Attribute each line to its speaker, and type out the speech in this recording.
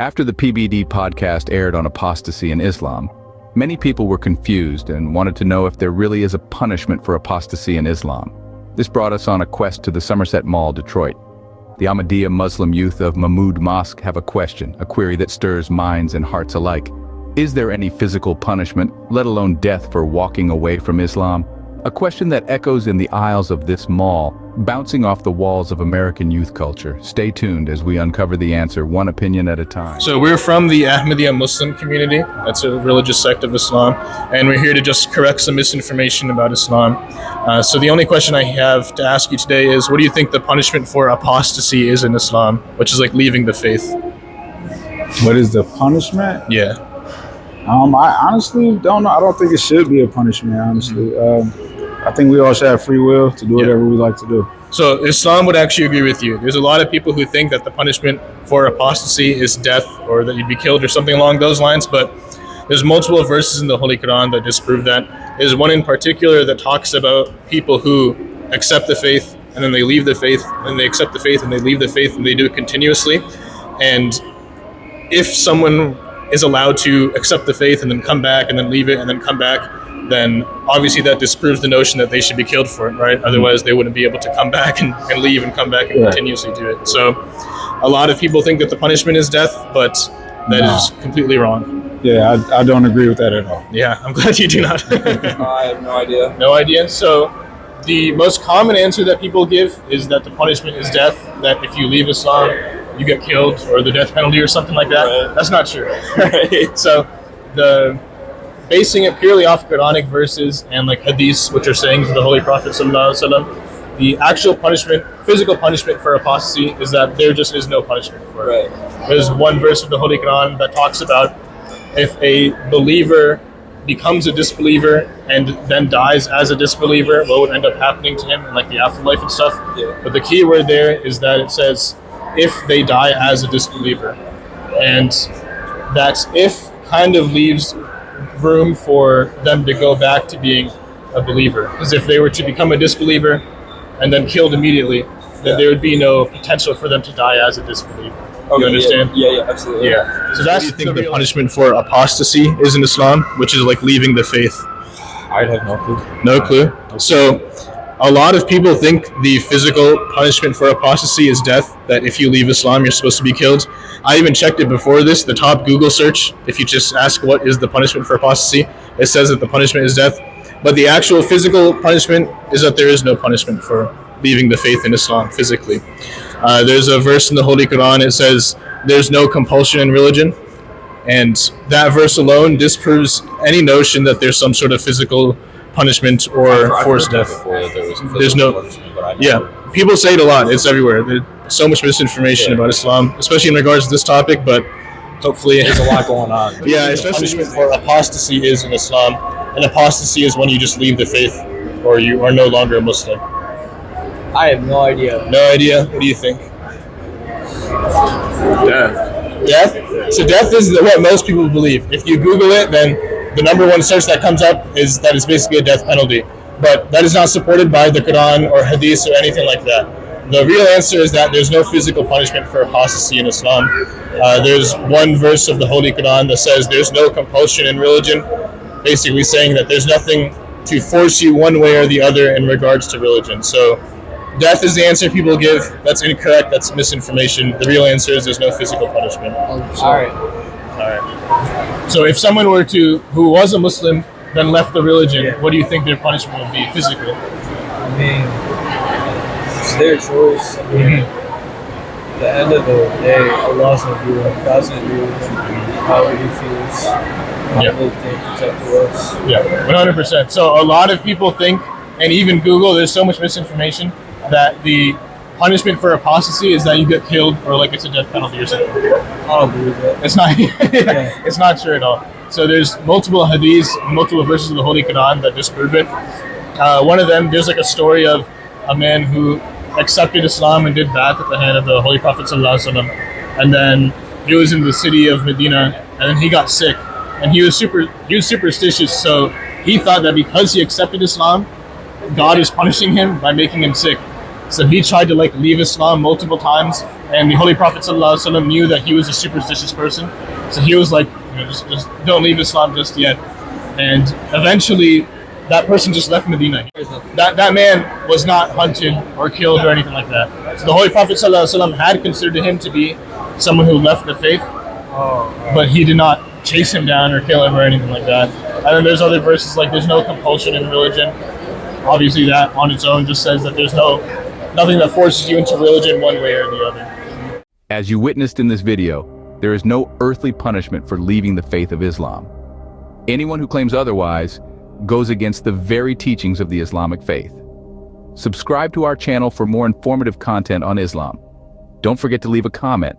Speaker 1: After the PBD podcast aired on apostasy in Islam, many people were confused and wanted to know if there really is a punishment for apostasy in Islam. This brought us on a quest to the Somerset Mall, Detroit. The Ahmadiyya Muslim youth of Mahmood Mosque have a question, a query that stirs minds and hearts alike. Is there any physical punishment, let alone death, for walking away from Islam? A question that echoes in the aisles of this mall, bouncing off the walls of American youth culture. Stay tuned as we uncover the answer, one opinion at a time.
Speaker 2: So we're from the Ahmadiyya Muslim community. That's a religious sect of Islam. And we're here to just correct some misinformation about Islam. So the only question I have to ask you today is, what do you think the punishment for apostasy is in Islam, which is like leaving the faith?
Speaker 3: What is the punishment?
Speaker 2: Yeah.
Speaker 3: I honestly don't know. I don't think it should be a punishment, honestly. I think we all should have free will to do whatever we like to do.
Speaker 2: So Islam would actually agree with you. There's a lot of people who think that the punishment for apostasy is death, or that you'd be killed or something along those lines, but there's multiple verses in the Holy Quran that disprove that. There's one in particular that talks about people who accept the faith and then they leave the faith, and they accept the faith and they leave the faith, and they do it continuously. And if someone is allowed to accept the faith and then come back and then leave it and then come back, then obviously that disproves the notion that they should be killed for it, right? Otherwise they wouldn't be able to come back and leave and come back and continuously do it. So a lot of people think that the punishment is death, but that is completely wrong.
Speaker 3: Yeah, I don't agree with that at all.
Speaker 2: Yeah, I'm glad you do not.
Speaker 4: I have no idea.
Speaker 2: No idea? So the most common answer that people give is that the punishment is death, that if you leave Islam, you get killed, or the death penalty or something like that. Right. That's not true. Right? So basing it purely off Quranic verses and like hadiths, which are sayings of the Holy Prophet ﷺ, the actual punishment, physical punishment for apostasy, is that there just is no punishment for it. Right. There's one verse of the Holy Quran that talks about if a believer becomes a disbeliever and then dies as a disbeliever, what would end up happening to him in like the afterlife and stuff. Yeah. But the key word there is that it says if they die as a disbeliever, and that if kind of leaves room for them to go back to being a believer, because if they were to become a disbeliever and then killed immediately, then there would be no potential for them to die as a disbeliever. Okay, you understand?
Speaker 4: Yeah, absolutely.
Speaker 2: Yeah. So that's what do you think the punishment for apostasy is in Islam, which is like leaving the faith?
Speaker 4: I'd have no clue.
Speaker 2: No clue? So a lot of people think the physical punishment for apostasy is death, that if you leave Islam, you're supposed to be killed. I even checked it before this. The top Google search, if you just ask what is the punishment for apostasy, it says that the punishment is death. But the actual physical punishment is that there is no punishment for leaving the faith in Islam physically. There's a verse in the Holy Quran, it says there's no compulsion in religion. And that verse alone disproves any notion that there's some sort of physical punishment or forced death. There's no, people say it a lot. It's everywhere. There's so much misinformation about Islam, especially in regards to this topic, but hopefully
Speaker 4: there's a lot going on.
Speaker 2: Yeah, especially punishment for apostasy is in Islam, and apostasy is when you just leave the faith or you are no longer a Muslim.
Speaker 4: I have no idea.
Speaker 2: No idea? What do you think?
Speaker 4: Death.
Speaker 2: Death? So death is what most people believe. If you Google it, then the number one search that comes up is that it's basically a death penalty. But that is not supported by the Quran or hadith or anything like that. The real answer is that there's no physical punishment for apostasy in Islam. There's one verse of the Holy Quran that says there's no compulsion in religion, basically saying that there's nothing to force you one way or the other in regards to religion. So death is the answer people give. That's incorrect. That's misinformation. The real answer is there's no physical punishment.
Speaker 4: All right.
Speaker 2: So if someone who was a Muslim, then left the religion, what do you think their punishment would be physically?
Speaker 4: I mean, it's their choice. I mean, at the end of the day, Allah's gonna do it. God's gonna do it however He feels. It's up to us.
Speaker 2: Yeah, 100%. So a lot of people think, and even Google, there's so much misinformation that the punishment for apostasy is that you get killed or like it's a death penalty or something.
Speaker 4: I don't believe that.
Speaker 2: It's not. It's not true at all. So there's multiple hadiths, multiple verses of the Holy Quran that disprove it. One of them, there's like a story of a man who accepted Islam and did bathe at the hand of the Holy Prophet ﷺ, and then he was in the city of Medina, and then he got sick, and he was superstitious, so he thought that because he accepted Islam, God is punishing him by making him sick. So he tried to like leave Islam multiple times, and the Holy Prophet ﷺ knew that he was a superstitious person. So he was like, just don't leave Islam just yet. And eventually, that person just left Medina. That man was not hunted or killed or anything like that. So the Holy Prophet ﷺ had considered him to be someone who left the faith, but he did not chase him down or kill him or anything like that. And then there's other verses like there's no compulsion in religion. Obviously that on its own just says that there's nothing that forces you into religion one way or the other.
Speaker 1: As you witnessed in this video, there is no earthly punishment for leaving the faith of Islam. Anyone who claims otherwise goes against the very teachings of the Islamic faith. Subscribe to our channel for more informative content on Islam. Don't forget to leave a comment.